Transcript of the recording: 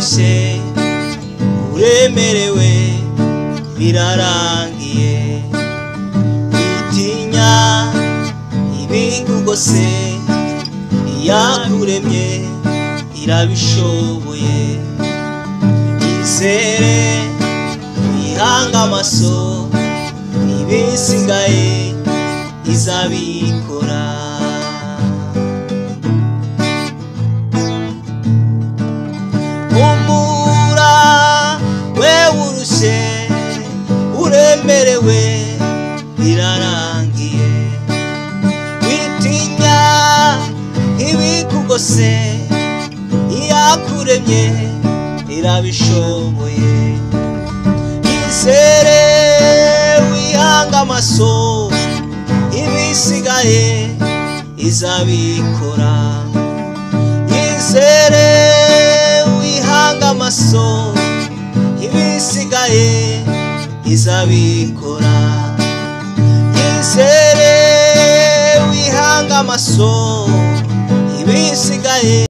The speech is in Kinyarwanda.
urushye uremerewe birarangiye witinya ibikugose iyakuremye irabishoboye izere wihanga amaso ibisigaye izabikora humura wewe urushye uremerewe birarangiye witinya ibikugose iyakuremye irabishoboye izere wihanga amaso ibisigaye izabikora izere wihanga amaso ibisigaye izabikora izere wihanga amaso ibisigaye